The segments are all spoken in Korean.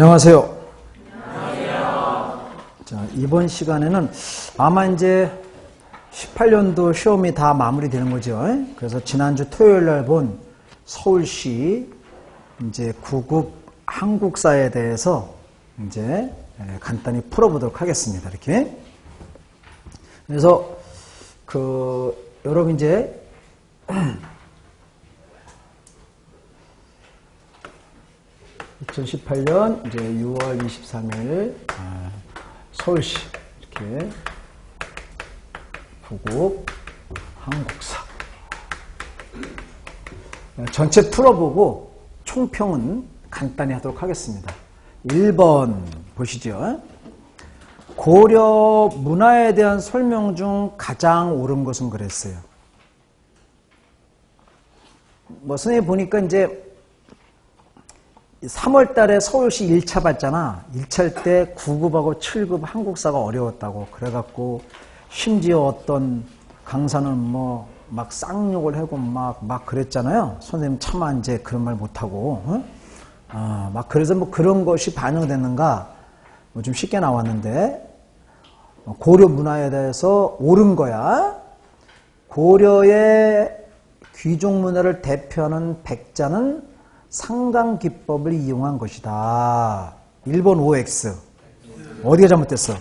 안녕하세요. 자, 이번 시간에는 아마 이제 18년도 시험이 다 마무리되는 거죠. 그래서 지난주 토요일 날 본 서울시 이제 9급 한국사에 대해서 이제 간단히 풀어보도록 하겠습니다. 이렇게. 그래서 여러분 이제 2018년 이제 6월 23일 서울시 이렇게 9급 한국사 전체 풀어보고 총평은 간단히 하도록 하겠습니다. 1번 보시죠. 고려 문화에 대한 설명 중 가장 옳은 것은 그랬어요. 선생님 보니까 이제 3월 달에 서울시 1차 봤잖아. 1차일 때 9급하고 7급 한국사가 어려웠다고. 그래갖고 심지어 어떤 강사는 막 쌍욕을 하고 막 그랬잖아요. 선생님 차마 이제 그런 말 못하고. 막 그래서 그런 것이 반영됐는가? 좀 쉽게 나왔는데. 고려 문화에 대해서 옳은 거야. 고려의 귀족 문화를 대표하는 백자는 상강기법을 이용한 것이다. 1번 OX. 어디가 잘못됐어?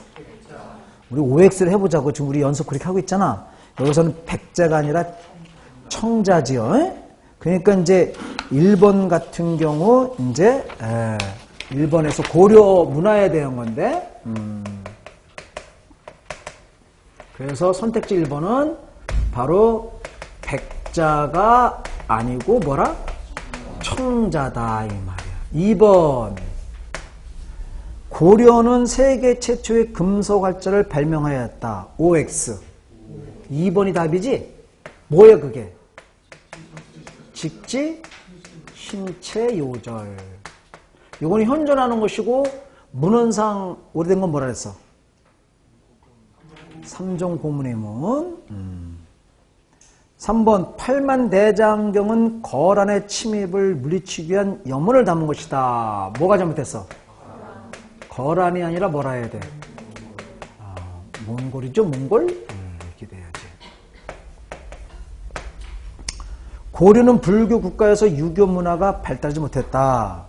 우리 OX를 해보자고. 지금 우리 연습 그렇게 하고 있잖아. 여기서는 백자가 아니라 청자지요. 그러니까 이제 1번 같은 경우 이제 1번에서 고려 문화에 대한 건데 그래서 선택지 1번은 바로 백자가 아니고 뭐라? 청자다 이 말이야. 2번 고려는 세계 최초의 금속 활자를 발명하였다. OX. 2번이 답이지? 뭐예요 그게? 직지 신체 요절. 이건 현존하는 것이고 문헌상 오래된 건 뭐라 그랬어? 삼종 고문의 문. 3번 팔만대장경은 거란의 침입을 물리치기 위한 염원을 담은 것이다. 뭐가 잘못했어? 거란이 아니라 뭐라 해야 돼? 몽골이죠? 몽골? 이렇게 돼야지. 고려는 불교 국가에서 유교 문화가 발달하지 못했다.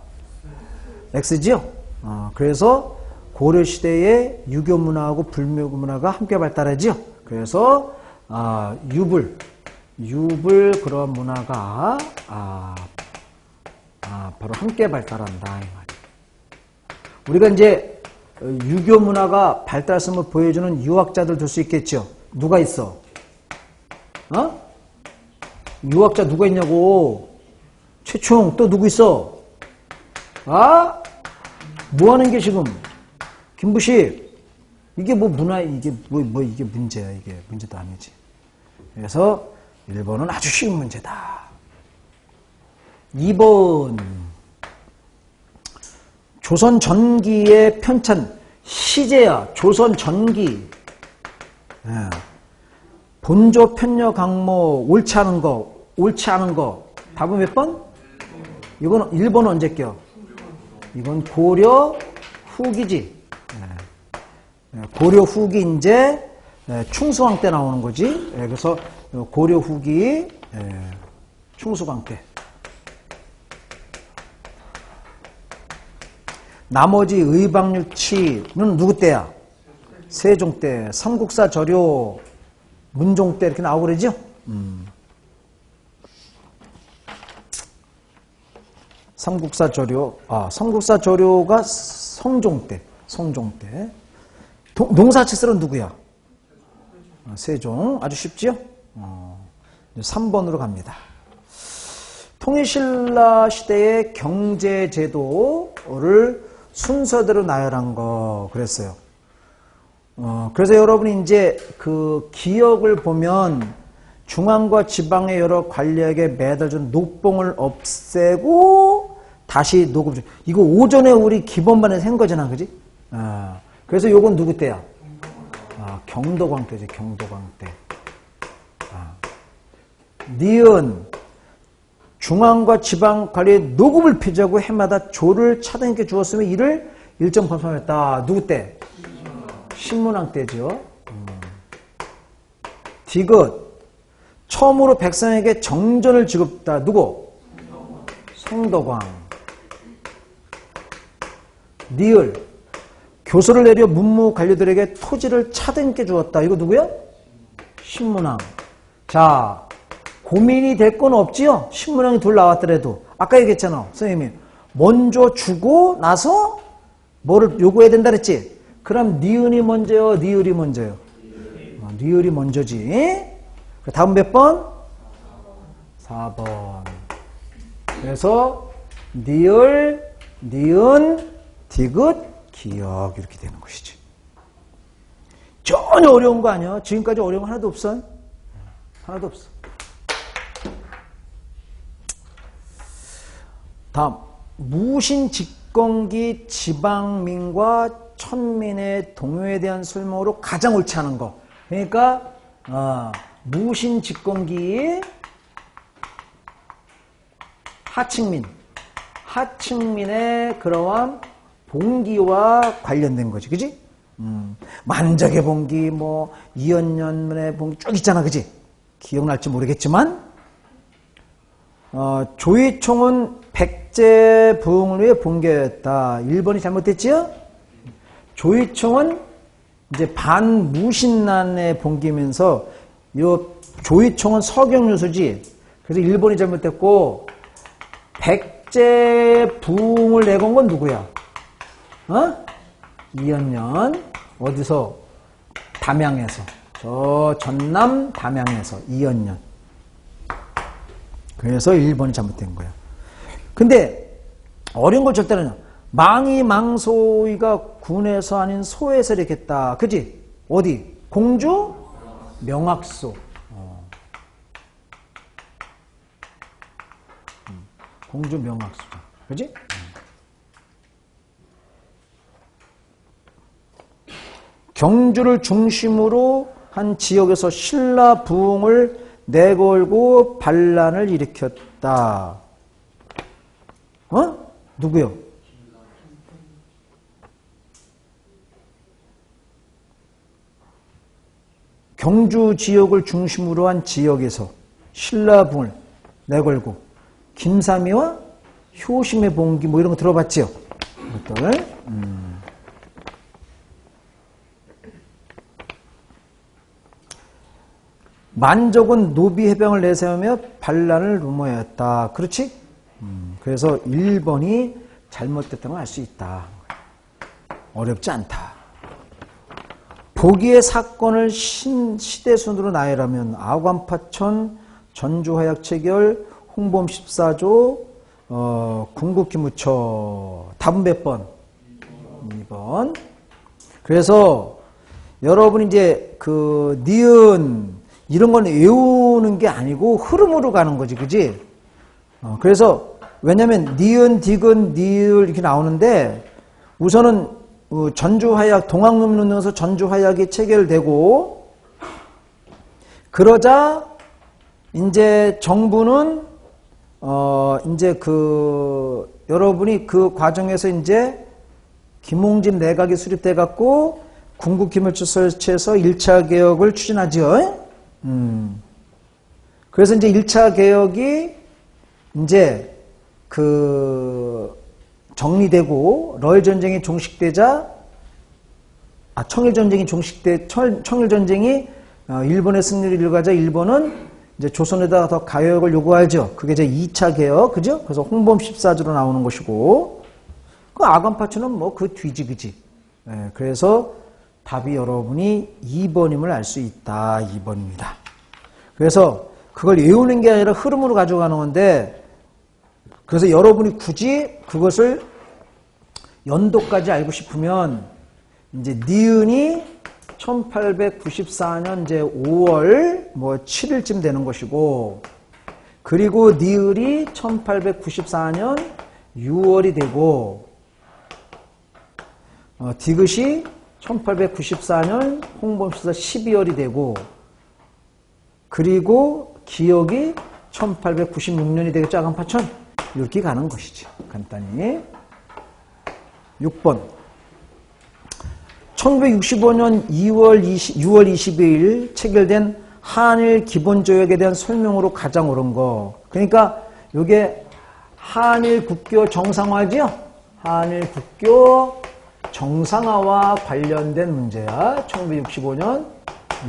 X지요? 그래서 고려시대에 유교 문화하고 불교 문화가 함께 발달하지요. 그래서 유불 그런 문화가 바로 함께 발달한다 이 말이에요. 우리가 이제 유교 문화가 발달했음을 보여주는 유학자들 둘 수 있겠죠. 누가 있어? 유학자 누가 있냐고. 최총 또 누구 있어? 뭐 하는 게 지금? 김부식 이게 문화 이게 이게 문제야. 이게 문제도 아니지. 그래서 1번은 아주 쉬운 문제다. 2번 조선 전기의 편찬 시제야. 조선 전기 본조 편녀 강모 옳지 않은 거 답은 몇 번? 이건 1번은 언제 껴? 이건 고려 후기지. 고려 후기 이제 충수왕 때 나오는 거지. 그래서 고려 후기 충수왕 때. 나머지 의방유치는 누구 때야? 세종 때. 삼국사 저료 문종 때 이렇게 나오고 그러죠? 삼국사 저료가 성종 때. 농사치설은 누구야? 세종. 아주 쉽지요? 3번으로 갑니다. 통일신라 시대의 경제제도를 순서대로 나열한 거 그랬어요. 그래서 여러분이 이제 그 기역을 보면 중앙과 지방의 여러 관리에게 매달준 녹봉을 없애고 다시 녹음. 이거 오전에 우리 기본반에서 한 거잖아, 그지? 그래서 요건 누구 때야? 경도광 때지, 경도광 때. 니은 중앙과 지방 관리에 노급을 피자고 해마다 조를 차등하게 주었으며 이를 일정 범상했다. 누구 때? 신문왕 때죠. 디귿 처음으로 백성에게 정전을 지급다. 누구? 성덕왕. 니을 교서를 내려 문무 관료들에게 토지를 차등하게 주었다. 이거 누구야? 신문왕. 자, 고민이 될 건 없지요? 신문왕이 둘 나왔더라도. 아까 얘기했잖아. 선생님이. 먼저 주고 나서 뭐를 요구해야 된다 그랬지? 그럼 니은이 먼저요? 니을이 먼저요? 니을이 먼저지. 다음 몇 번? 4번. 그래서 니을, 니은, 디귿, 기역 이렇게 되는 것이지. 전혀 어려운 거 아니야. 지금까지 어려운 거 하나도 없어. 하나도 없어. 다음 무신 집권기 지방민과 천민의 동요에 대한 설명으로 가장 옳지 않은 거. 그러니까 무신 집권기 하층민의 그러한 봉기와 관련된 거지, 그지? 만적의 봉기, 뭐 이연년의 봉기 쭉 있잖아, 그지? 기억날지 모르겠지만 조의총은 백제 부흥을 위해 봉기했다. 1번이 잘못됐지요? 조의총은 이제 반무신난에 봉기면서 요 조의총은 서경유수지. 그래서 1번이 잘못됐고 백제 부흥을 내건 건 누구야? 이연년. 어디서? 담양에서. 저 전남 담양에서 이연년. 그래서 1번이 잘못된 거야. 근데 어려운 걸 절대로 망이 망소이가 군에서 아닌 소에서 이렇게 했다. 그지? 어디? 공주? 명학소. 공주 명학소. 그지? 경주를 중심으로 한 지역에서 신라 부흥을 내걸고 반란을 일으켰다. 누구요? 경주 지역을 중심으로 한 지역에서 신라 부흥을 내걸고 김삼이와 효심의 봉기 뭐 이런 거 들어봤지요? 이것들. 만족은 노비 해병을 내세우며 반란을 루머였다. 그렇지? 그래서 1번이 잘못됐다는 걸 알 수 있다. 어렵지 않다. 보기의 사건을 시대순으로 나열하면 아관파천, 전주화약 체결, 홍범 14조, 궁극기무처. 답은 몇 번? 2번. 그래서 여러분이 이제 그 니은 이런 건 외우는 게 아니고 흐름으로 가는 거지, 그지? 그래서 왜냐면 니은, 디귿, 니을 이렇게 나오는데 우선은 전주화약 동학문을 넣어서 전주화약이 체결되고 그러자 이제 정부는 이제 그 여러분이 그 과정에서 이제 김홍집 내각이 수립돼 갖고 궁극기물처 설치해서 1차 개혁을 추진하죠. 그래서 이제 1차 개혁이 이제 그 정리되고 러일전쟁이 종식되자 청일전쟁이 청일전쟁이 일본의 승리를 일가자 일본은 이제 조선에다가 더 가역을 요구하죠. 그게 이제 2차 개혁, 그죠? 그래서 홍범 14조로 나오는 것이고 그 아관파천은 뭐 그 뒤지, 그지? 네, 그래서 답이 여러분이 2번임을 알 수 있다. 2번입니다. 그래서 그걸 외우는 게 아니라 흐름으로 가져가는 건데 그래서 여러분이 굳이 그것을 연도까지 알고 싶으면 이제 니은이 1894년 이제 5월 뭐 7일쯤 되는 것이고 그리고 니을이 1894년 6월이 되고 디귿이 1894년 홍범시사 12월이 되고 그리고 기역이 1896년이 되겠죠, 아간파천? 이렇게 가는 것이지, 간단히. 6번. 1965년 6월 22일 체결된 한일 기본조약에 대한 설명으로 가장 옳은 거. 그러니까 이게 한일 국교 정상화지요? 한일 국교 정상화와 관련된 문제야. 1965년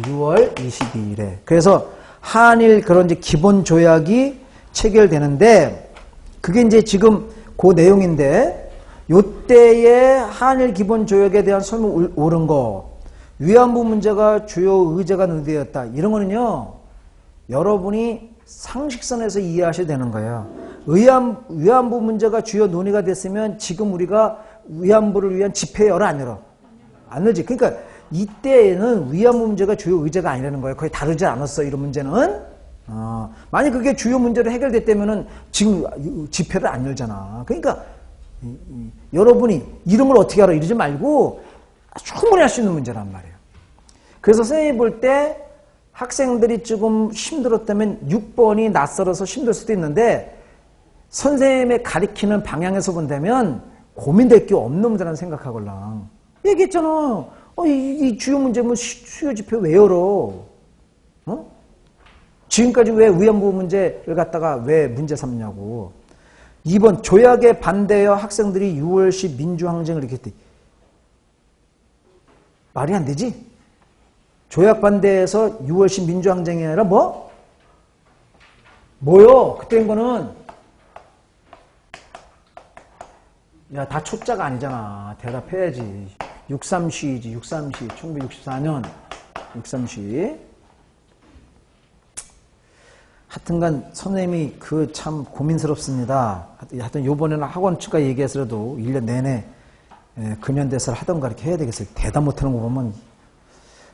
6월 22일에. 그래서 한일 그런 이제 기본조약이 체결되는데 그게 이제 지금 그 내용인데 요때의 한일 기본조약에 대한 설명 옳은 거. 위안부 문제가 주요 의제가 논의되었다. 이런 거는요, 여러분이 상식선에서 이해하셔야 되는 거예요. 위안부 문제가 주요 논의가 됐으면 지금 우리가 위안부를 위한 집회 열어 안 열어? 안 열지. 그러니까 이때에는 위안부 문제가 주요 의제가 아니라는 거예요. 거의 다르지 않았어, 이런 문제는. 만약 그게 주요 문제로 해결됐다면은 지금 집회를 안 열잖아. 그러니까 여러분이 이름을 어떻게 알아? 이러지 말고 충분히 할 수 있는 문제란 말이에요. 그래서 선생님이 볼 때 학생들이 조금 힘들었다면 6번이 낯설어서 힘들 수도 있는데 선생님의 가리키는 방향에서 본다면 고민될 게 없는 문제라는 생각하걸랑. 얘기했잖아. 이 주요 문제 뭐 수요 집회 왜 열어? 지금까지 왜 위안부 문제를 갖다가 왜 문제 삼냐고. 2번 조약에 반대하여 학생들이 6월시 민주항쟁을 일으켰대. 말이 안 되지? 조약 반대에서 6월시 민주항쟁이 아니라 뭐? 뭐요? 그때인 거는 야, 다 초짜가 아니잖아. 대답해야지. 63시이지. 63시. 1964년 63시. 하여튼간 선생님이 그 참 고민스럽습니다. 하여튼 요번에는 학원 측과 얘기해서라도 1년 내내 근현대사를 하던가 이렇게 해야 되겠어요. 대답 못하는 거 보면.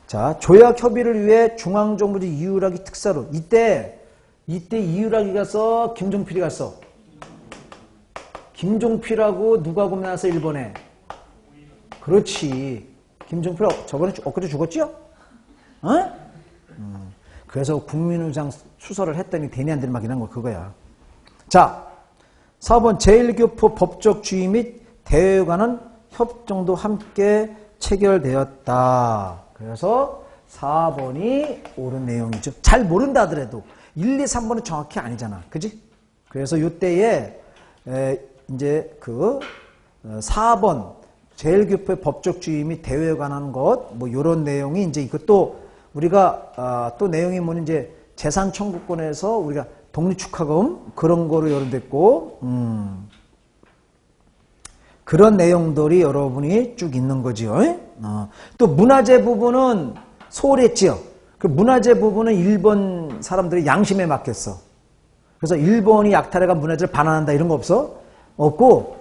자, 조약 협의를 위해 중앙정부주 이유락이 특사로. 이때 이유락이 가서 김종필이 갔어. 김종필하고 누가 고민해서 일본에. 그렇지. 김종필 저번에 엊그제 죽었죠? 그래서 국민의장 수설을 했더니 대니한들이 막 이런 거 그거야. 자, 4번 제1교포 법적 주의 및 대외에 관한 협정도 함께 체결되었다. 그래서 4번이 옳은 내용이죠. 잘 모른다 하더라도 1, 2, 3번은 정확히 아니잖아. 그지? 그래서 이때에 이제 그 4번 제1교포의 법적 주의 및 대외에 관한 것 뭐 이런 내용이 이제 이것도 우리가 또 내용이 뭐는 이제 재산 청구권에서 우리가 독립축하금 그런 거로 여론됐고 그런 내용들이 여러분이 쭉 있는 거지요. 또 문화재 부분은 소홀히 했지요. 그 문화재 부분은 일본 사람들이 양심에 맡겼어. 그래서 일본이 약탈해가 문화재를 반환한다 이런 거 없어? 없고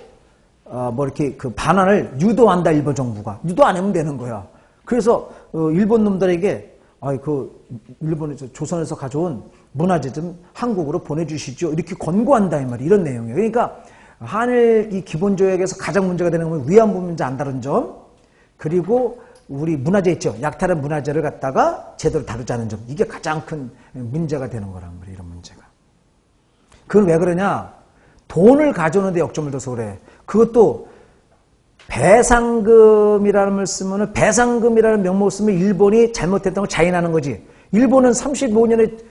뭐 이렇게 그 반환을 유도한다 일본 정부가. 유도 안 하면 되는 거야. 그래서 일본 놈들에게 그 일본에서 조선에서 가져온 문화재 좀 한국으로 보내주시죠. 이렇게 권고한다 이 말이 이런 내용이에요. 그러니까 한일 이 기본조약에서 가장 문제가 되는 건 위안부 문제 안 다룬 점, 그리고 우리 문화재 있죠. 약탈한 문화재를 갖다가 제대로 다루지 않은 점. 이게 가장 큰 문제가 되는 거란 말이에요. 이런 문제가. 그건 왜 그러냐? 돈을 가져오는데 역점을 둬서 그래. 그것도 배상금이라는 걸 쓰면은 배상금이라는 명목을 쓰면 일본이 잘못됐다는 걸 자인하는 거지. 일본은 35년의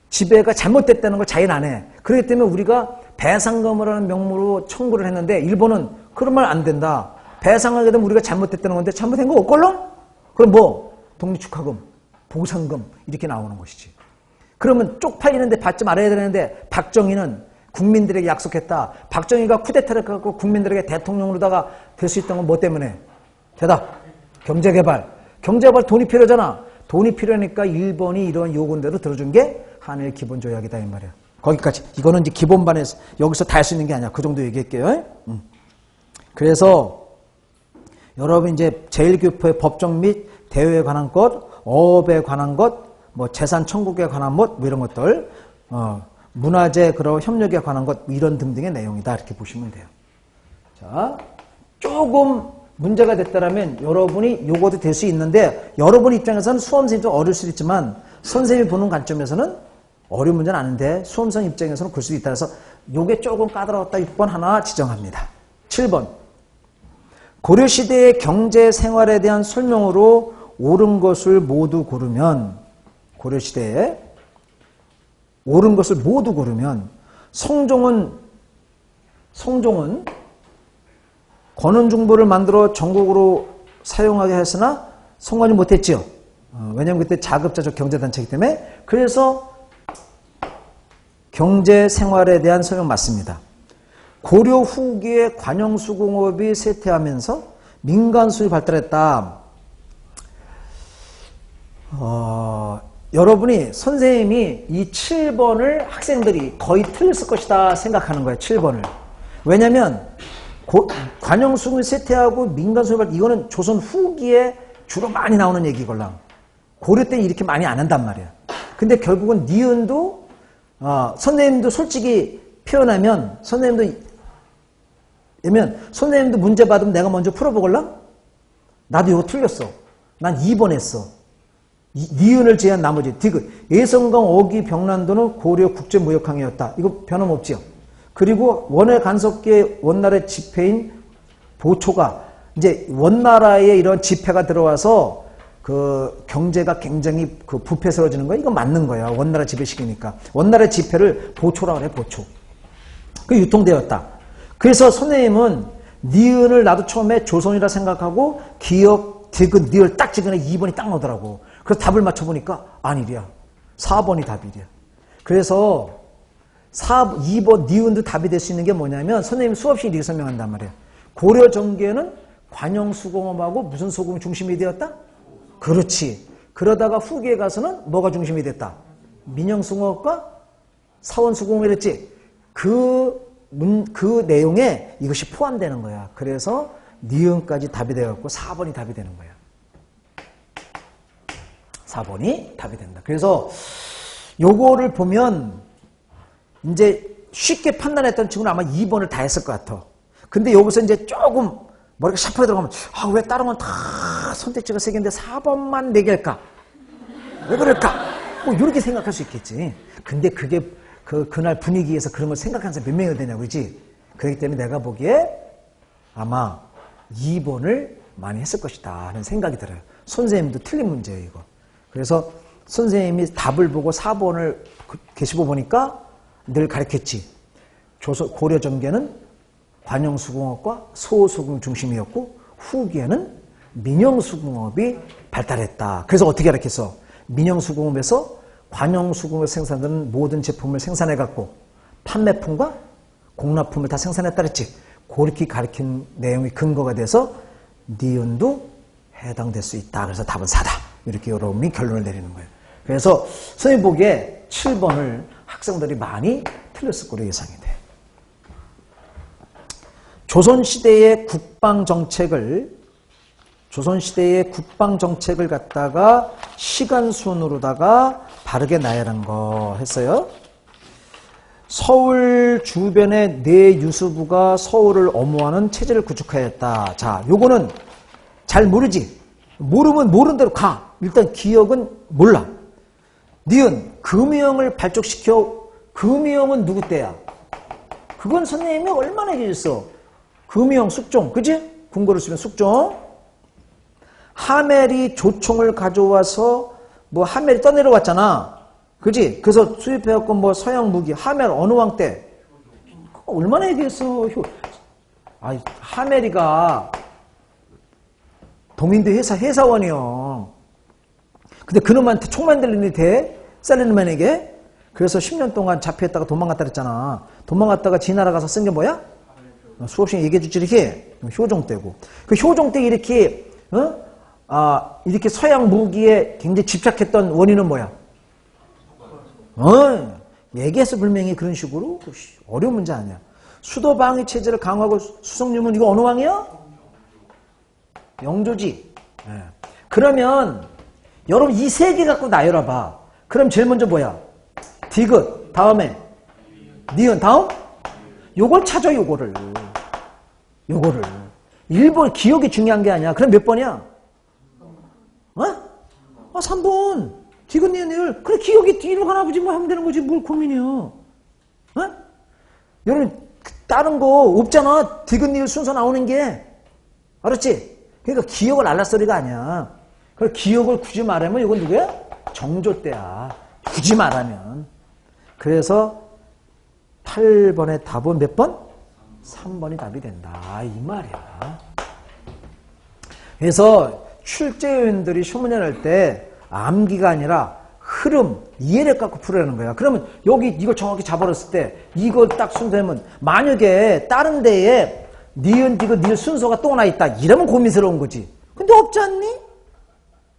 지배가 잘못됐다는 걸 자인 안 해. 그렇기 때문에 우리가 배상금이라는 명목으로 청구를 했는데 일본은 그러면 안 된다. 배상을 하게 되면 우리가 잘못됐다는 건데 잘못된 거 없걸롱? 그럼 뭐? 독립축하금, 보상금 이렇게 나오는 것이지. 그러면 쪽팔리는데 받지 말아야 되는데 박정희는 국민들에게 약속했다. 박정희가 쿠데타를 갖고 국민들에게 대통령으로다가 될 수 있던 건 뭐 때문에? 대답. 경제개발. 경제개발 돈이 필요하잖아. 돈이 필요하니까 일본이 이런 요구대로 들어준 게 한일 기본조약이다 이 말이야. 거기까지. 이거는 이제 기본반에서 여기서 다 할 수 있는 게 아니야. 그 정도 얘기할게요. 그래서 여러분 이제 제1교포의 법정 및 대외에 관한 것, 어업에 관한 것, 뭐 재산 청구에 관한 것, 뭐 이런 것들, 문화재 그런 협력에 관한 것 이런 등등의 내용이다 이렇게 보시면 돼요. 자, 조금 문제가 됐다라면 여러분이 요것도 될 수 있는데 여러분 입장에서는 수험생이 좀 어릴 수 있지만 선생님이 보는 관점에서는 어려운 문제는 아닌데 수험생 입장에서는 그럴 수도 있다. 그래서 요게 조금 까다로웠다. 6번 하나 지정합니다. 7번. 고려시대의 경제 생활에 대한 설명으로 옳은 것을 모두 고르면, 고려시대에 옳은 것을 모두 고르면 성종은 권은중보를 만들어 전국으로 사용하게 했으나 성공하지 못했죠. 왜냐하면 그때 자급자족 경제단체이기 때문에. 그래서 경제 생활에 대한 설명 맞습니다. 고려 후기에 관영수공업이 쇠퇴하면서 민간 수입이 발달했다. 여러분이 선생님이 이 7번을 학생들이 거의 틀렸을 것이다 생각하는 거예요. 7번을. 왜냐하면 관영수공업이 쇠퇴하고 민간 수입이 발달, 이거는 조선 후기에 주로 많이 나오는 얘기걸랑. 고려 때 이렇게 많이 안 한단 말이야. 근데 결국은 니은도 선생님도 솔직히 표현하면 선생님도 문제 받으면 내가 먼저 풀어보걸랑? 나도 이거 틀렸어. 난 2번 했어. 니은을 제한 나머지 디귿. 예성강 어기 병난도는 고려 국제무역항이었다. 이거 변함없지요. 그리고 원해 간섭기의 원나라의 지폐인 보초가 이제 원나라의 이런 지폐가 들어와서 그 경제가 굉장히 그 부패스러워지는 거야. 이거 맞는 거야. 원나라 지배식이니까. 원나라 지폐를 보초라고 그래. 보초. 그 유통되었다. 그래서 선생님은 니은을 나도 처음에 조선이라 생각하고 기역, 디귿, 니을 딱 찍으니 2번이 딱 나오더라고. 그래서 답을 맞춰보니까 아니랴. 4번이 답이랴. 그래서 2번 니은도 답이 될 수 있는 게 뭐냐면 선생님 수없이 이렇게 설명한단 말이에요. 고려 전기에는 관영수공업하고 무슨 소금이 중심이 되었다? 그렇지. 그러다가 후기에 가서는 뭐가 중심이 됐다? 민영수공업과 사원수공업이 됐지. 그 내용에 이것이 포함되는 거야. 그래서 니은까지 답이 되어갖고 4번이 답이 되는 거야. 4번이 답이 된다. 그래서 요거를 보면 이제 쉽게 판단했던 친구는 아마 2번을 다 했을 것 같아. 근데 여기서 이제 조금 머리가 샤프게 들어가면 왜 다른 건 다 선택지가 3개인데 4번만 4개일까? 왜 그럴까? 뭐 이렇게 생각할 수 있겠지. 근데 그게 그날 분위기에서 그런 걸 생각하는 사람이 몇 명이 되냐고, 그렇지? 그렇기 때문에 내가 보기에 아마 2번을 많이 했을 것이다 하는 생각이 들어요. 선생님도 틀린 문제예요, 이거. 그래서 선생님이 답을 보고 4번을 게시보 보니까 늘 가르쳤지. 고려 전개는 관영수공업과 소수공업 중심이었고 후기에는 민영수공업이 발달했다. 그래서 어떻게 가르쳤어? 민영수공업에서 관영수공업 생산되는 모든 제품을 생산해갖고 판매품과 공납품을 다 생산했다 그랬지. 그렇게 가르친 내용이 근거가 돼서 니은도 해당될 수 있다. 그래서 답은 4다. 이렇게 여러분이 결론을 내리는 거예요. 그래서 선생님 보기에 7번을 학생들이 많이 틀렸을 거로 예상이 돼. 조선시대의 국방정책을 갖다가 시간순으로다가 바르게 나열한 거 했어요. 서울 주변의 내유수부가 서울을 엄호하는 체제를 구축하였다. 자, 요거는 잘 모르지. 모르면 모르는 대로 가. 일단 기억은 몰라. 니은 금유형을 발족시켜. 금유형은 누구 때야? 그건 선생님이 얼마나 얘기했어. 금유형 숙종, 그치? 궁궐을 쓰면 숙종. 하멜이 조총을 가져와서 뭐 하멜이 떠내려왔잖아. 그치? 그래서 수입해갖고 뭐 서양 무기. 하멜 어느 왕 때? 얼마나 얘기했어. 하멜이가 동인도 회사원이요. 근데 그놈한테 총 만들 일이 돼? 살리는만에게? 그래서 10년 동안 잡혀있다가 도망갔다 그랬잖아. 도망갔다가 지 나라 가서 쓴 게 뭐야? 수없이 얘기해주지 이렇게 효종 때고. 그 효종 때 이렇게 이렇게 서양 무기에 굉장히 집착했던 원인은 뭐야? 얘기해서 불명이 그런 식으로 어려운 문제 아니야. 수도 방위 체제를 강화하고 수성유문 이거 어느 왕이야? 영조지. 네. 그러면 여러분 이 세 개 갖고 나열해봐. 그럼 제일 먼저 뭐야? 디귿 다음에 니은 다음 요걸 찾아. 요거를 1번 기억이 중요한 게 아니야. 그럼 몇 번이야? 3번. 디귿 니은 리을. 그래 기억이 뒤로 가나 보지 뭐 하면 되는 거지 뭘 고민이요. 어? 여러분 다른 거 없잖아. 디귿 니을 순서 나오는 게. 알았지? 그러니까 기억을 알라 소리가 아니야. 그걸 기억을 굳이 말하면 이건 누구야? 정조 때야. 굳이 말하면. 그래서 8번의 답은 몇 번? 3번이 답이 된다. 이 말이야. 그래서 출제위원들이 시험문제 낼 때 암기가 아니라 흐름, 이해를 갖고 풀으라는 거야. 그러면 여기 이걸 정확히 잡아놨을 때 이걸 딱 순서하면 만약에 다른 데에 니은, 디귿, 니은 순서가 또 하나 있다. 이러면 고민스러운 거지. 근데 없지 않니?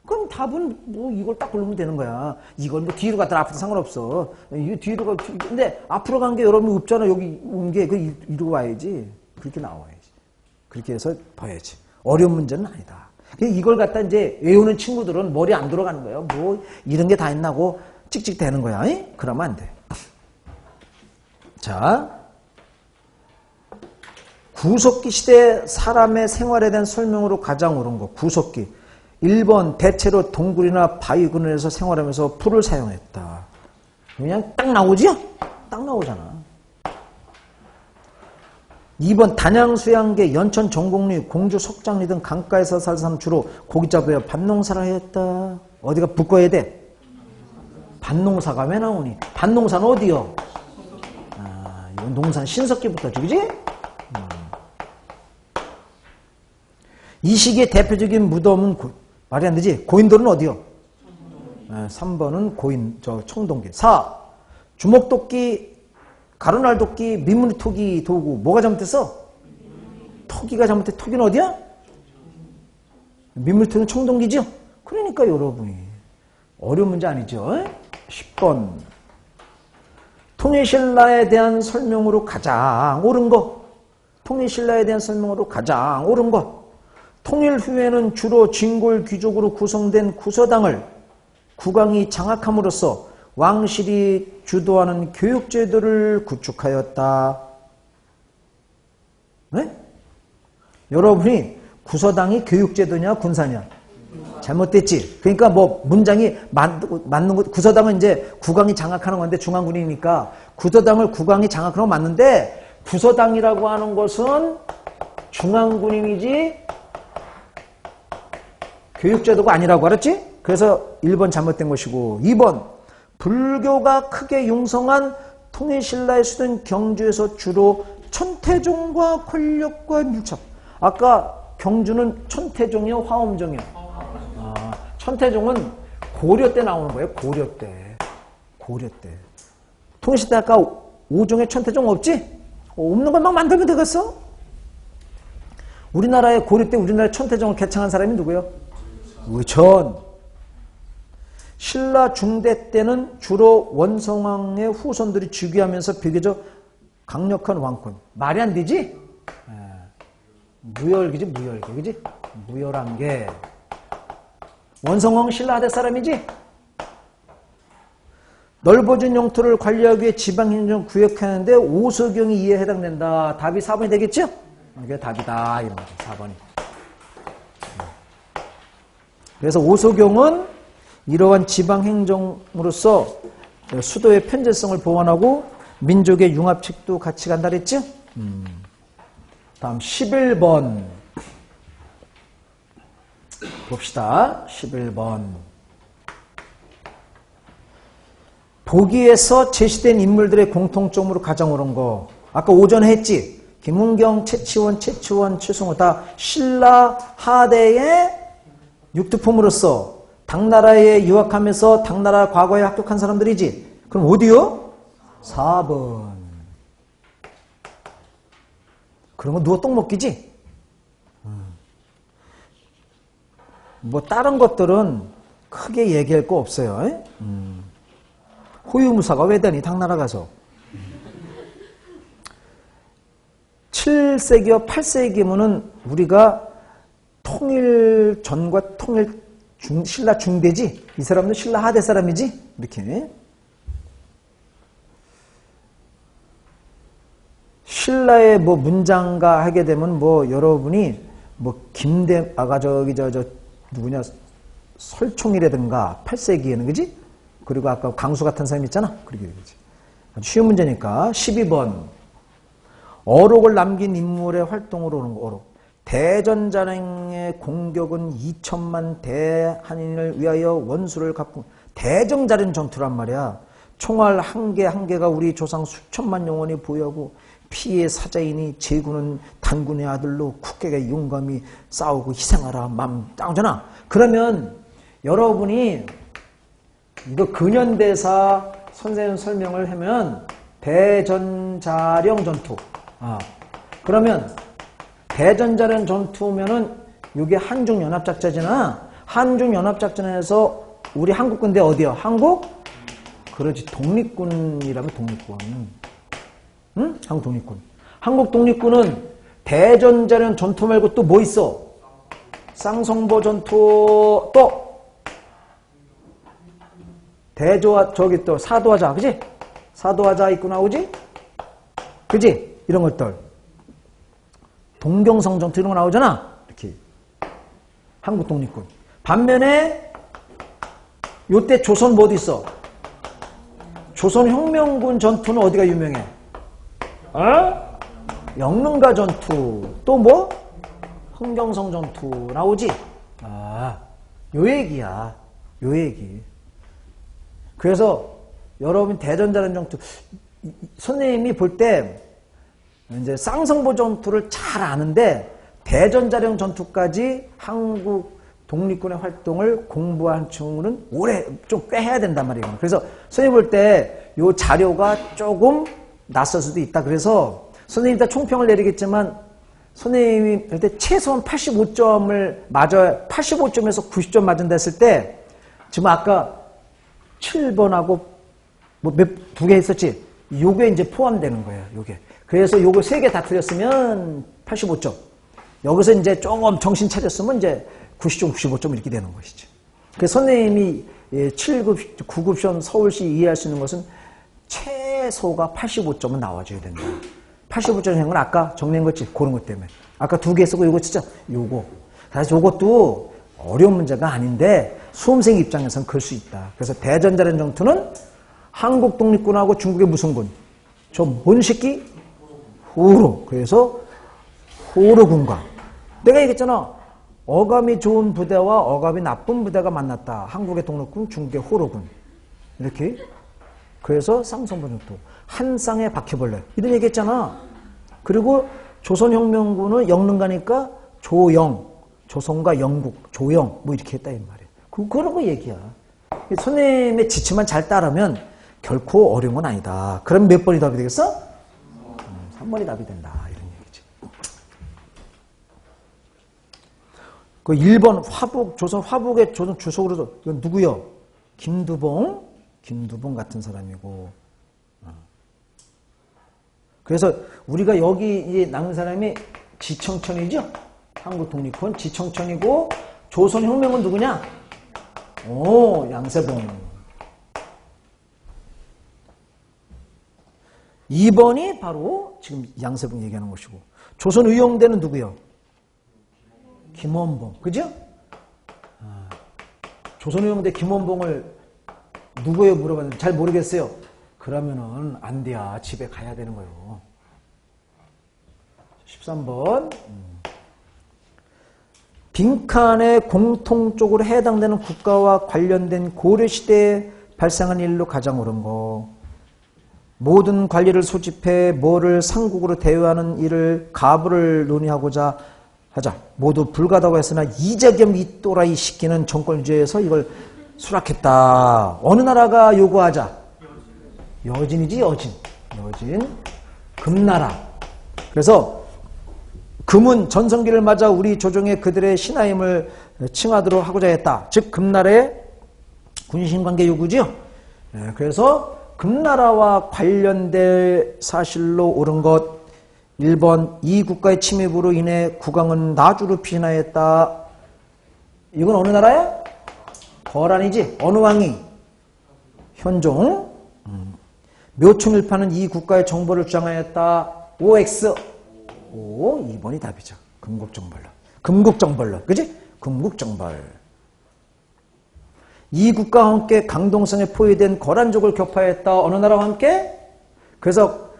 그럼 답은 뭐 이걸 딱 고르면 되는 거야. 이걸 뭐 뒤로 갔다 앞으로 상관없어. 이 뒤로 가. 근데 앞으로 간 게 여러분 없잖아. 여기 온 게 그 이리로 와야지. 그렇게 나와야지. 그렇게 해서 봐야지. 어려운 문제는 아니다. 이걸 갖다 이제 외우는 친구들은 머리 안 들어가는 거예요. 뭐 이런 게 다 있나고 찍찍 되는 거야. 이? 그러면 안 돼. 자, 구석기 시대 사람의 생활에 대한 설명으로 가장 옳은 거. 구석기. 1번 대체로 동굴이나 바위 근원에서 생활하면서 풀을 사용했다. 그냥 딱 나오죠? 딱 나오잖아. 2번 단양, 수양계, 연천, 정곡리, 공주, 석장리 등 강가에서 살 사람 주로 고기 잡으려 밭농사를 하였다. 어디가 붙어야 돼? 밭농사가 왜 나오니? 밭농사는 어디요? 아, 이건 농산 신석기부터지, 그지? 이 시기의 대표적인 무덤은 말이 안 되지? 고인돌은 어디요? 3번은 고인, 청동기. 4. 주먹도끼, 가루날도끼, 민물토기 도구. 뭐가 잘못됐어? 토기가 잘못돼. 토기는 어디야? 민물토기는 청동기죠? 그러니까 여러분이. 어려운 문제 아니죠? 10번. 통일신라에 대한 설명으로 가장 옳은 거. 통일신라에 대한 설명으로 가장 옳은 거. 통일 후에는 주로 진골 귀족으로 구성된 구서당을 국왕이 장악함으로써 왕실이 주도하는 교육제도를 구축하였다. 네? 여러분이 구서당이 교육제도냐 군사냐? 잘못됐지. 그러니까 뭐 문장이 맞는 거. 구서당은 이제 국왕이 장악하는 건데 중앙군이니까 구서당을 국왕이 장악하는 건 맞는데 구서당이라고 하는 것은 중앙군인이지 교육제도가 아니라고 알았지? 그래서 1번 잘못된 것이고 2번 불교가 크게 융성한 통일신라의 수도인 경주에서 주로 천태종과 권력과 밀착. 아까 경주는 천태종이요? 화엄종이요? 천태종은 고려 때 나오는 거예요. 고려 때. 고려 때. 통일시대 아까 5종에 천태종 없지? 없는 걸 막 만들면 되겠어? 우리나라에 고려 때 우리나라에 천태종을 개창한 사람이 누구예요? 의천. 신라 중대 때는 주로 원성왕의 후손들이 즉위하면서 비교적 강력한 왕권. 말이 안 되지? 무열기지, 무열기. 그지? 무열한 게. 원성왕 신라 하대 사람이지? 넓어진 영토를 관리하기 위해 지방행정 구역하는데 오소경이 이에 해당된다. 답이 4번이 되겠죠? 이게 답이다. 이런 거죠. 4번이. 그래서 오소경은 이러한 지방행정으로서 수도의 편제성을 보완하고 민족의 융합책도 같이 간다 그랬죠? 다음 11번 봅시다. 11번 보기에서 제시된 인물들의 공통점으로 가장 옳은 거. 아까 오전에 했지? 김은경, 최치원, 최승호 다 신라 하대의 육두품으로서 당나라에 유학하면서 당나라 과거에 합격한 사람들이지. 그럼 어디요? 4번. 그런 거 누가 똥 먹기지? 뭐 다른 것들은 크게 얘기할 거 없어요. 호유무사가 왜 되니 당나라 가서. 7세기와 8세기면은 우리가 통일 전과 통일 신라 중대지? 이 사람도 신라 하대 사람이지? 이렇게. 신라의 뭐 문장가 하게 되면 뭐 여러분이 뭐 김대, 아가 누구냐, 설총이라든가 8세기에는 그지? 그리고 아까 강수 같은 사람 있잖아. 그러게 되지. 쉬운 문제니까 12번. 어록을 남긴 인물의 활동으로 오는 거. 어록. 대전자령의 공격은 2천만 대한인을 위하여 원수를 갚고 대정자령 전투란 말이야. 총알 한 개 한 개가 우리 조상 수천만 영혼이 보유하고 피의 사자이니 제군은 단군의 아들로 굳게 용감히 싸우고 희생하라 맘 땅잖아. 그러면 여러분이 이거 근현대사 선생님 설명을 하면 대전자령 전투. 그러면 대전자령 전투면은 이게 한중연합작전이잖아. 한중연합작전에서 우리 한국 군대 어디야? 한국? 그렇지. 독립군이라면 독립군. 응? 한국 독립군. 한국 독립군은 대전자령 전투 말고 또 뭐 있어? 쌍성보 전투 또 대조하 저기 또 사도하자 그지? 사도하자 입고 나오지? 그지? 이런 것들 동경성 전투 이런 거 나오잖아. 이렇게 한국 독립군. 반면에 요때 조선 뭐 어디 있어? 조선혁명군 전투는 어디가 유명해? 영릉가 전투. 또 뭐? 흥경성 전투 나오지? 요 얘기야. 요 얘기. 그래서 여러분 대전자령 전투 선생님이 볼 때 이제 쌍성보 전투를 잘 아는데 대전자령 전투까지 한국 독립군의 활동을 공부한 친구는 오래 좀 꽤 해야 된단 말이에요. 그래서 선생님 볼 때 요 자료가 조금 낯설 수도 있다. 그래서 선생님이 다 총평을 내리겠지만 선생님이 볼 때 최소한 85점을 맞아야 85점에서 90점 맞은다 했을 때 지금 아까 7번하고 뭐 두 개 있었지? 요게 이제 포함되는 거예요. 요게. 그래서 요거 3개 다 틀렸으면 85점. 여기서 이제 조금 정신 차렸으면 이제 90점, 95점 이렇게 되는 것이죠. 그래서 선생님이 7급, 9급 시험 서울시 이해할 수 있는 것은 최소가 85점은 나와줘야 된다. 85점 한 건 아까 정리한 거지. 그런 것 때문에. 아까 2개 쓰고 요거 진짜 요거. 사실 요것도 어려운 문제가 아닌데 수험생 입장에서는 그럴 수 있다. 그래서 대전자령 전투는 한국 독립군하고 중국의 무슨 군? 저 뭔 새끼? 호로. 그래서 호로군과 내가 얘기했잖아. 어감이 좋은 부대와 어감이 나쁜 부대가 만났다. 한국의 독립군, 중국의 호로군. 이렇게. 그래서 쌍성보 전투. 한 쌍의 바퀴벌레. 이런 얘기 했잖아. 그리고 조선혁명군은 영릉가니까 조영. 조선과 영국, 조영. 뭐 이렇게 했다 이 말이야. 그런 거 얘기야. 선생님의 지침만 잘 따르면 결코 어려운 건 아니다. 그럼 몇 번이 답이 되겠어? 3번이 답이 된다. 이런 얘기지. 그 1번 화북, 조선 화북의 조선 주석으로도 이건 누구요? 김두봉? 김두봉 같은 사람이고. 그래서 우리가 여기 이제 남은 사람이 지청천이죠? 한국 독립군 지청천이고 조선혁명은 누구냐? 양세봉. 2번이 바로 지금 양세봉 얘기하는 것이고 조선의용대는 누구요? 김원봉. 그죠? 조선의용대 김원봉을 누구예요? 물어봤는데 잘 모르겠어요. 그러면은 안 돼야 집에 가야 되는 거예요. 13번. 빈칸에 공통적으로 해당되는 국가와 관련된 고려시대에 발생한 일로 가장 옳은 거. 모든 관리를 소집해 뭐를 상국으로 대우하는 일을 가부를 논의하고자 하자. 모두 불가다고 했으나 이재겸 이 또라이 시키는 정권 유지에서 이걸 수락했다. 어느 나라가 요구하자? 여진이지 여진. 여진. 금나라. 그래서 금은 전성기를 맞아 우리 조정에 그들의 신하임을 칭하도록 하고자 했다. 즉 금나라의 군신관계 요구지요. 그래서 금나라와 관련된 사실로 옳은 것 1번 이 국가의 침입으로 인해 국왕은 나주로 피신하였다. 이건 어느 나라야? 거란이지. 어느 왕이? 현종. 묘충일파는 이 국가의 정보를 주장하였다. OX. 2번이 답이죠. 금국정벌론. 금국정벌론. 그지? 금국정벌. 이 국가와 함께 강동성에 포위된 거란족을 격파했다. 어느 나라와 함께? 그래서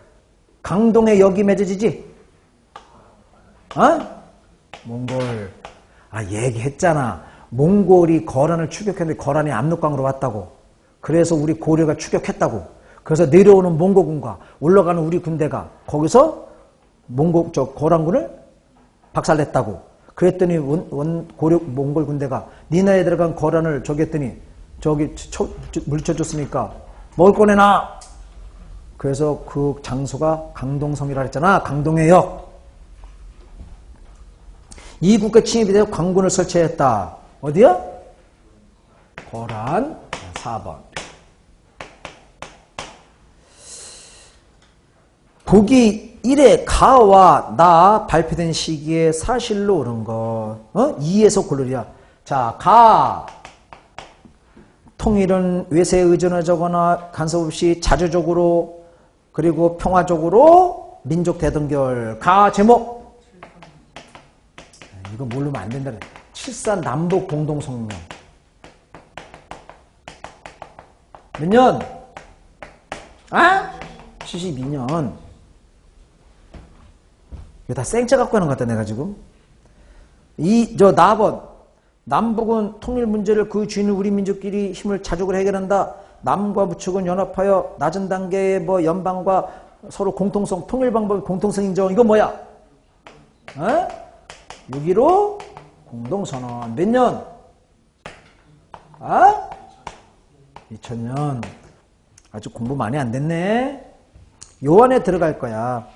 강동에 역이 맺어지지? 어? 몽골. 아, 얘기했잖아. 몽골이 거란을 추격했는데 거란이 압록강으로 왔다고. 그래서 우리 고려가 추격했다고. 그래서 내려오는 몽고군과 올라가는 우리 군대가 거기서 거란군을 박살냈다고. 그랬더니 고려 몽골 군대가 니네에 들어간 거란을 저기 했더니 저기 물쳐줬으니까 먹을 거 내놔. 그래서 그 장소가 강동성이라 했잖아. 강동의 역. 이 국가 침입에 대해 관군을 설치했다. 어디야? 거란 4번. 보기 1의 가와 나 발표된 시기에 사실로 옳은 것. 2에서 고르랴. 자, 가. 통일은 외세에 의존하거나 간섭 없이 자주적으로 그리고 평화적으로 민족 대등결. 가 제목. 이거 모르면 안 된다. 7산 남북 공동성명. 몇 년? 아? 72년. 이거 다 생짜 갖고 하는 것 같다, 내가 지금. 나번. 남북은 통일 문제를 그 주인은 우리 민족끼리 힘을 자족을 해결한다. 남과 북측은 연합하여 낮은 단계의 연방과 서로 공통성, 통일 방법 공통성 인정. 이거 뭐야? 6.15 공동선언. 몇 년? 2000년. 아주 공부 많이 안 됐네. 요 안에 들어갈 거야.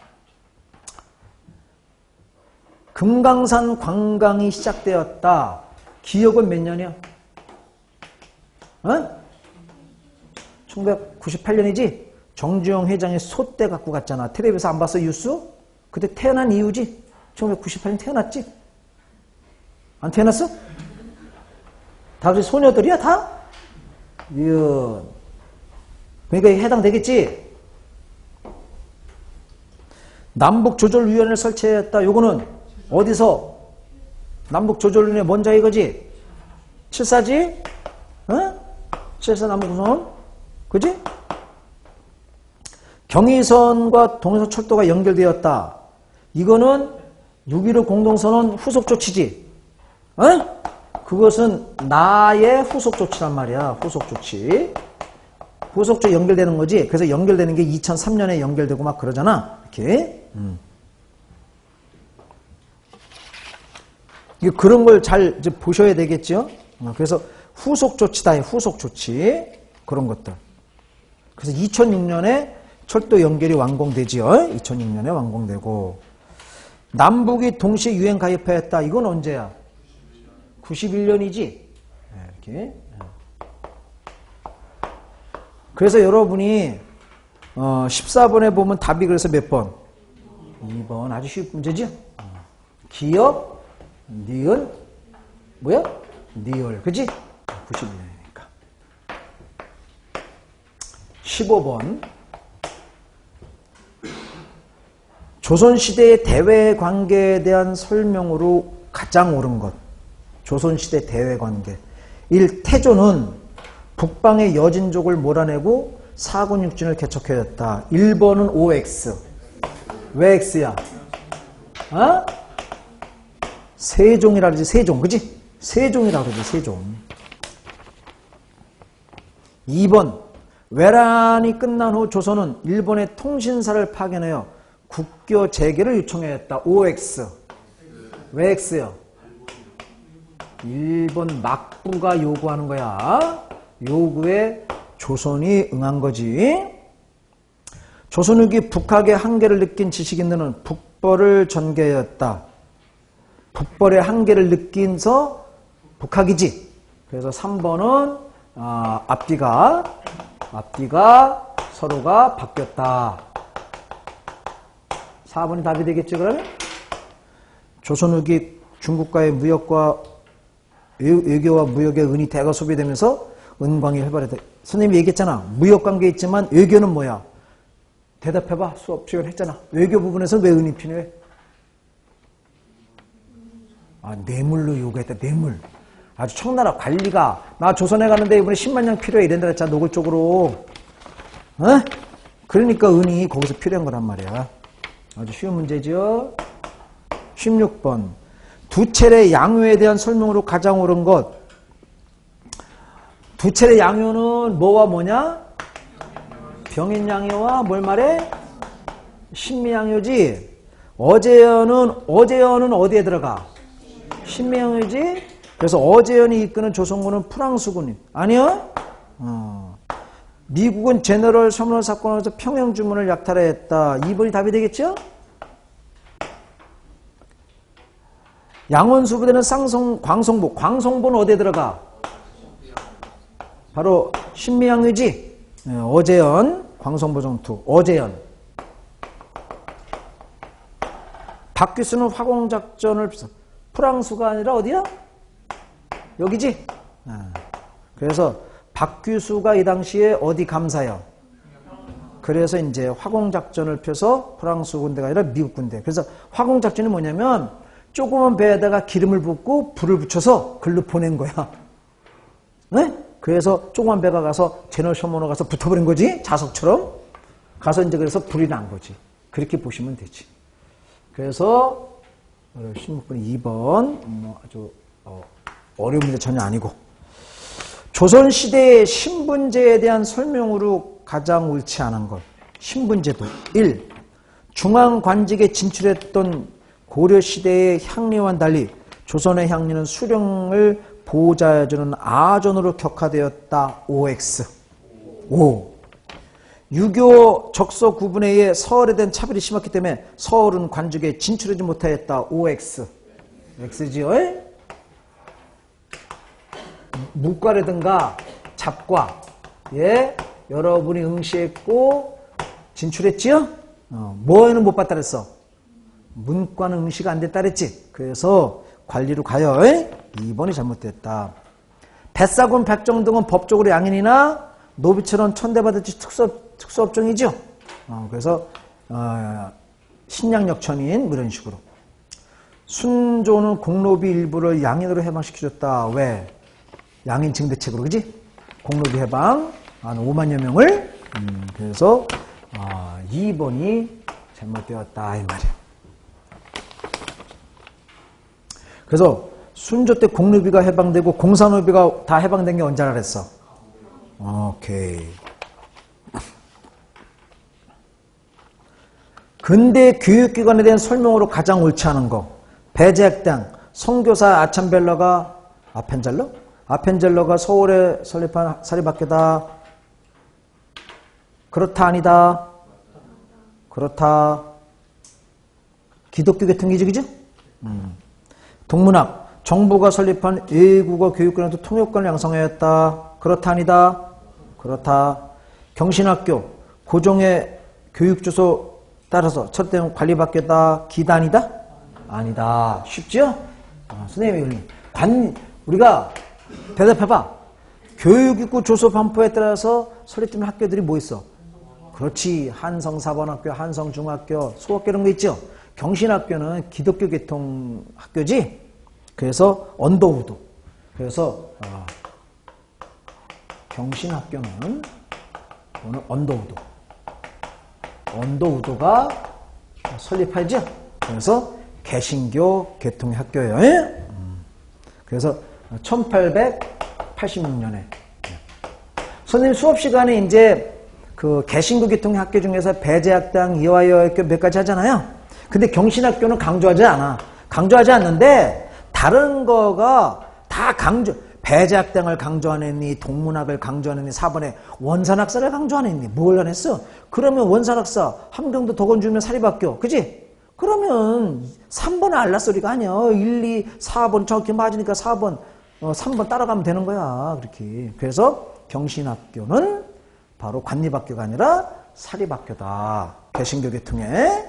금강산 관광이 시작되었다. 기억은 몇 년이야? 1998년이지? 정주영 회장이 소떼 갖고 갔잖아. 텔레비에서 안 봤어, 뉴스? 그때 태어난 이유지? 1998년 태어났지? 안 태어났어? 다 그래 소녀들이야, 다? 이건. 그러니까 해당되겠지? 남북조절위원회를 설치했다. 요거는 어디서? 남북조절위원회 뭔자 이거지? 7사지? 7사 남북선? 그지? 경의선과 동해선 철도가 연결되었다. 이거는 6.15 공동선언 후속 조치지? 그것은 나의 후속 조치란 말이야. 후속 조치. 후속 조치 연결되는 거지. 그래서 연결되는 게 2003년에 연결되고 막 그러잖아. 이렇게. 그런 걸 잘 보셔야 되겠죠. 그래서 후속 조치다. 후속 조치. 그런 것들. 그래서 2006년에 철도 연결이 완공되지요. 2006년에 완공되고. 남북이 동시에 유엔 가입하였다. 이건 언제야? 91년이지. 이렇게. 그래서 여러분이 14번에 보면 답이 그래서 몇 번? 2번. 아주 쉬운 문제죠? 기억, 니은, 뭐야? 니을. 그치? 91년이니까. 15번. 조선시대의 대외관계에 대한 설명으로 가장 옳은 것. 조선시대 대외관계. 1. 태조는 북방의 여진족을 몰아내고 사군육진을 개척하였다. 1번은 OX. 왜 X야? 세종이라 그러지. 세종. 그지? 세종이라 그러지. 세종. 2번. 외란이 끝난 후 조선은 일본의 통신사를 파견하여 국교 재개를 요청하였다. OX. 왜 X야? 일본 막부가 요구하는 거야. 요구에 조선이 응한 거지. 조선 후기 북학의 한계를 느낀 지식인들은 북벌을 전개하였다. 북벌의 한계를 느낀서 북학이지. 그래서 3번은 앞뒤가 서로가 바뀌었다. 4번이 답이 되겠죠, 그러면? 조선 후기 중국과의 무역과 외교와 무역의 은이 대거 소비되면서 은광이 활발했다. 선생님이 얘기했잖아. 무역관계 있지만 외교는 뭐야? 대답해봐. 수업 시간 했잖아. 외교 부분에서는 왜 은이 필요해? 뇌물로 요구했다. 뇌물. 아주 청나라 관리가 나 조선에 가는데 이번에 10만 냥 필요해 이랬다 했잖아. 노골적으로. 어? 그러니까 은이 거기서 필요한 거란 말이야. 아주 쉬운 문제죠. 16번. 두 차례 양효에 대한 설명으로 가장 옳은 것. 두 차례 양효는 뭐와 뭐냐? 병인양효와 뭘 말해? 신미양효지. 어제연은 어디에 들어가? 신미양효지. 그래서 어제연이 이끄는 조선군은 프랑스군이 아니요? 미국은 제너럴 서머너 사건에서 평양 주문을 약탈했다. 2번이 답이 되겠죠? 양원수 부대는 광성보. 광성보는 어디에 들어가? 바로 신미양효지. 어제연, 광성보 정투. 어제연. 박규수는 화공작전을 프랑스가 아니라 어디야? 여기지? 그래서 박규수가 이 당시에 어디 감사요? 그래서 이제 화공작전을 펴서 프랑스 군대가 아니라 미국 군대. 그래서 화공작전이 뭐냐면 조그만 배에다가 기름을 붓고 불을 붙여서 글로 보낸 거야. 네? 그래서 조그만 배가 가서 제너럴 셔먼으로 가서 붙어버린 거지. 자석처럼. 가서 이제 그래서 불이 난 거지. 그렇게 보시면 되지. 그래서 16번이 2번 아주 어려운 문제 전혀 아니고 조선시대의 신분제에 대한 설명으로 가장 옳지 않은 것. 신분제도 1. 중앙관직에 진출했던 고려시대의 향리와는 달리 조선의 향리는 수령을 보호자해주는 아전으로 격화되었다. OX 5. 유교 적서 구분에 의해 서울에 대한 차별이 심했기 때문에 서울은 관직에 진출하지 못하였다. OX X지요. 무과라든가 잡과 여러분이 응시했고 진출했지요? 뭐에는 못 봤다 그랬어? 문과는 응시가 안 됐다 그랬지? 그래서 관리로 가요. 2번이 잘못됐다. 뱃사군 백정 등은 법적으로 양인이나 노비처럼 천대받을지 특수업종이죠. 그래서 신양역천인 이런 식으로. 순조는 공노비 일부를 양인으로 해방시켜줬다. 왜? 양인 증대책으로, 그지? 공노비 해방 한 5만여 명을. 그래서 2번이 잘못되었다 이 말이야. 그래서 순조 때 공노비가 해방되고 공사노비가 다 해방된 게 언제라 그랬어? 오케이. 근대 교육기관에 대한 설명으로 가장 옳지 않은 거. 배제학당, 선교사 아참벨러가 아펜젤러가 서울에 설립한 사립학교다. 그렇다 아니다. 그렇다. 기독교 계통이지, 그죠? 동문학, 정부가 설립한 외국어 교육권에도 통역관을 양성하였다. 그렇다 아니다. 그렇다. 경신학교, 고종의 교육주소 따라서 첫째는 관리받겠다. 기단이다? 아니다. 쉽죠? 선생님이 우리가 대답해봐. 교육입구 조서 반포에 따라서 설립된 학교들이 뭐 있어? 그렇지. 한성사관학교, 한성중학교, 소학교 이런 거 있죠? 경신학교는 기독교 계통 학교지? 그래서 언더우드. 그래서 경신학교는 오늘 언더우드가 설립하죠? 그래서 개신교 계통의 학교예요. 그래서 1886년에 선생님 수업 시간에 이제 그 개신교 계통의 학교 중에서 배제학당, 이화여학교 몇 가지 하잖아요. 근데 경신학교는 강조하지 않아. 강조하지 않는데 다른 거가 다 배제학당을 강조 안 했니? 동문학을 강조 안 했니? 4번에 원산학사를 강조 안 했니? 뭘 안 했어? 그러면 원산학사, 함경도 덕원주면 사립학교, 그지? 그러면 3번은 알라소리가 아니야. 1, 2, 4번 정확히 맞으니까 4번, 3번 따라가면 되는 거야. 그렇게. 그래서 경신학교는 바로 관립학교가 아니라 사립학교다. 개신교 계통에.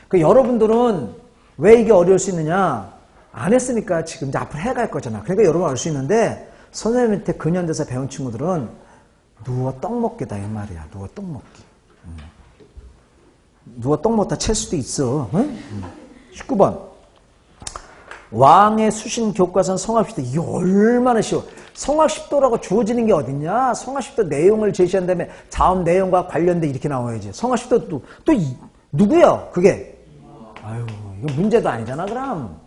그 여러분들은 왜 이게 어려울 수 있느냐? 안 했으니까 지금 이제 앞으로 해갈 거잖아. 그러니까 여러분 알 수 있는데 선생님한테 근현대사 배운 친구들은 누워 떡 먹기다 이 말이야. 누워 떡 먹기. 누워 떡 먹다 칠 수도 있어. 응? 19번. 왕의 수신 교과서는 성합십도. 이게 얼마나 쉬워. 성합십도라고 주어지는 게 어딨냐. 성합십도 내용을 제시한 다음에 다음 내용과 관련돼 이렇게 나와야지. 성합십도 또 누구야 그게. 아유 이거 문제도 아니잖아 그럼.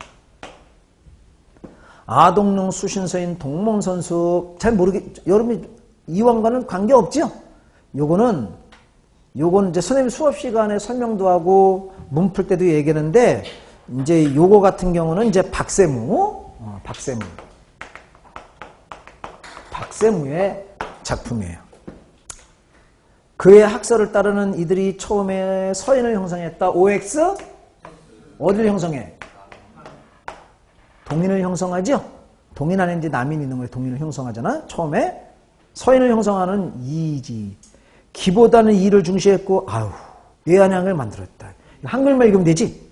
아동용 수신서인 동몽선수. 잘 여러분이 이왕과는 관계없지요. 요거는 이제 선생님 수업 시간에 설명도 하고 문 풀 때도 얘기하는데 이제 요거 같은 경우는 이제 박세무의 작품이에요. 그의 학설을 따르는 이들이 처음에 서인을 형성했다. OX 어디를 형성해? 동인을 형성하죠? 동인 안에 이제 남인 있는 거에 동인을 형성하잖아. 처음에 서인을 형성하는 이지. 기보다는 이를 중시했고, 예안양을 만들었다. 한글만 읽으면 되지?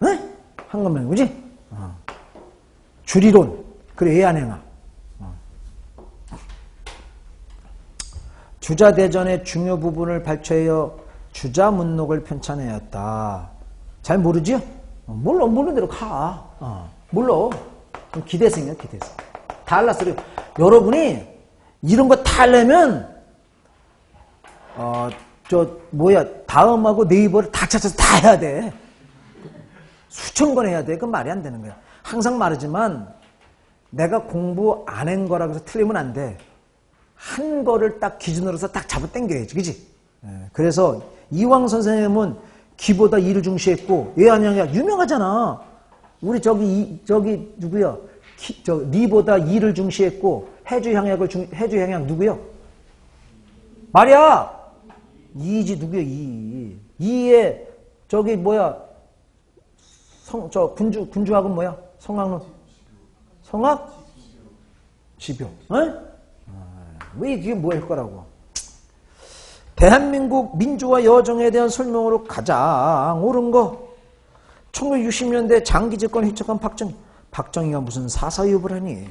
응? 한글만 읽으지? 주리론. 그래, 예안양아. 주자대전의 중요 부분을 발췌하여 주자문록을 편찬하였다. 잘 모르지요? 모르는 대로 가. 몰라. 기대생이야, 기대생. 다 알았어요. 여러분이 이런 거 다 하려면, 다음하고 네이버를 다 찾아서 다 해야 돼. 수천 번 해야 돼. 그건 말이 안 되는 거야. 항상 말하지만, 내가 공부 안 한 거라고 해서 틀리면 안 돼. 한 거를 딱 기준으로서 딱 잡아 당겨야지. 그지? 그래서 이황 선생님은 기보다 이를 중시했고, 예안양이야. 유명하잖아. 우리 저기 누구야? 리보다 이를 중시했고, 해주향약 누구요? 말이야! 이지 누구야, 이. 이에, 군주학은 뭐야? 성악론. 성악? 지병. 왜 이게 뭐일 거라고. 대한민국 민주화 여정에 대한 설명으로 가장 옳은 거. 1960년대 장기 집권을 휘청한 박정희가 무슨 사사유업을 하니.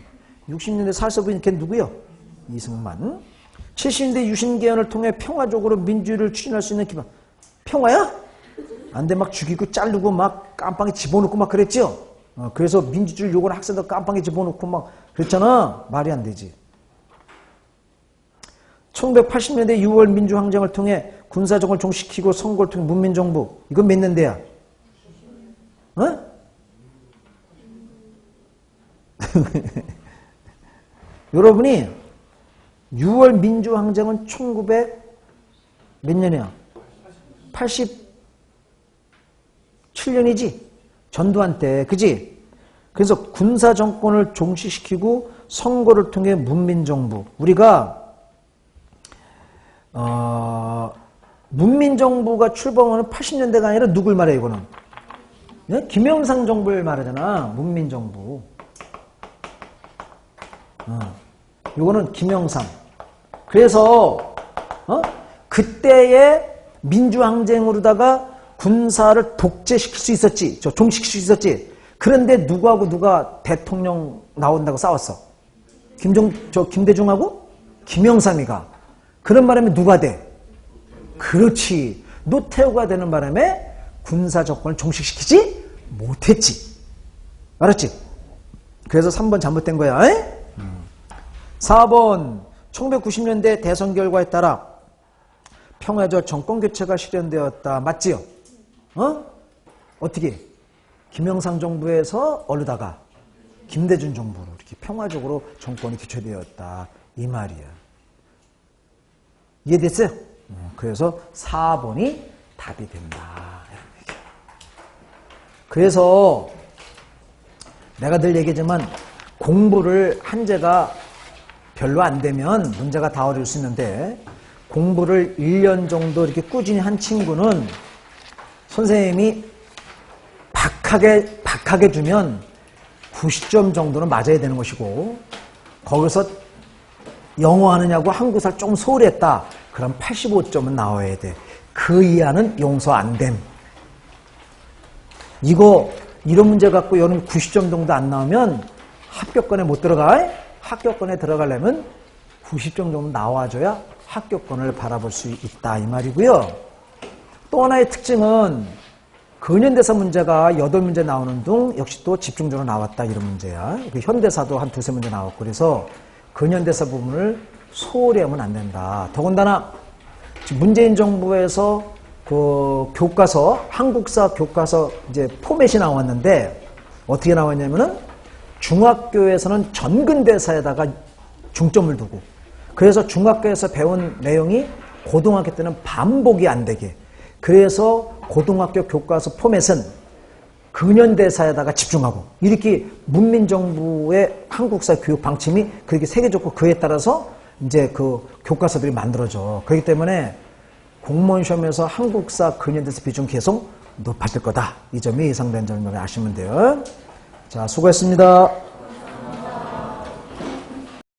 60년대 살서부인 걔 누구요? 이승만. 70년대 유신개헌을 통해 평화적으로 민주를 추진할 수 있는 기반. 평화야? 안 돼, 막 죽이고 자르고 막 깜빵에 집어넣고 막 그랬죠? 그래서 민주주의 요구는 학생들 깜빵에 집어넣고 막 그랬잖아. 말이 안 되지. 1980년대 6월 민주항쟁을 통해 군사정을 종식시키고 선거를 통해 문민정부. 이건 몇 년대야? 여러분이 6월 민주항쟁은 1900 몇 년이야? 87년이지? 전두환 때, 그지? 그래서 군사정권을 종식시키고 선거를 통해 문민정부. 우리가 문민정부가 출범하는 80년대가 아니라 누굴 말해 이거는? 네? 김영삼 정부를 말하잖아. 문민정부. 이거는 김영삼. 그래서 그때의 민주항쟁으로다가 군사를 독재시킬 수 있었지. 종식시킬 수 있었지. 그런데 누구하고 누가 대통령 나온다고 싸웠어? 김대중하고 김영삼이가. 그런 바람에 누가 돼? 그렇지. 노태우가 되는 바람에 군사정권을 종식시키지 못했지. 알았지? 그래서 3번 잘못된 거야. 4번 1990년대 대선 결과에 따라 평화적 정권교체가 실현되었다. 맞지요? 어떻게? 김영삼 정부에서 어느다가 김대중 정부로 이렇게 평화적으로 정권이 교체되었다. 이 말이야. 이해됐어요? 그래서 4번이 답이 된다. 그래서 내가 늘 얘기하지만 공부를 한재가 별로 안 되면 문제가 다 어려울 수 있는데 공부를 1년 정도 이렇게 꾸준히 한 친구는 선생님이 박하게 주면 90점 정도는 맞아야 되는 것이고 거기서 영어 하느냐고 한국사를 좀 소홀히 했다. 그럼 85점은 나와야 돼. 그 이하는 용서 안 됨. 이런 문제 갖고 여러분 90점 정도 안 나오면 합격권에 못 들어가. 합격권에 들어가려면 90점 정도 나와줘야 합격권을 바라볼 수 있다. 이 말이고요. 또 하나의 특징은 근현대사 문제가 8문제 나오는 둥 역시 또 집중적으로 나왔다 이런 문제야. 그 현대사도 한 2-3문제 나왔고 그래서 근현대사 부분을 소홀히 하면 안 된다. 더군다나 문재인 정부에서 그 교과서, 한국사 교과서 이제 포맷이 나왔는데 어떻게 나왔냐면은 중학교에서는 전근대사에다가 중점을 두고 그래서 중학교에서 배운 내용이 고등학교 때는 반복이 안 되게 그래서 고등학교 교과서 포맷은 근현대사에다가 집중하고 이렇게 문민정부의 한국사 교육 방침이 그렇게 세계적으로 그에 따라서 이제 그 교과서들이 만들어져. 그렇기 때문에 공무원 시험에서 한국사 근현대사 비중 계속 높아질 거다. 이 점이 예상된 점을 아시면 돼요. 자, 수고했습니다.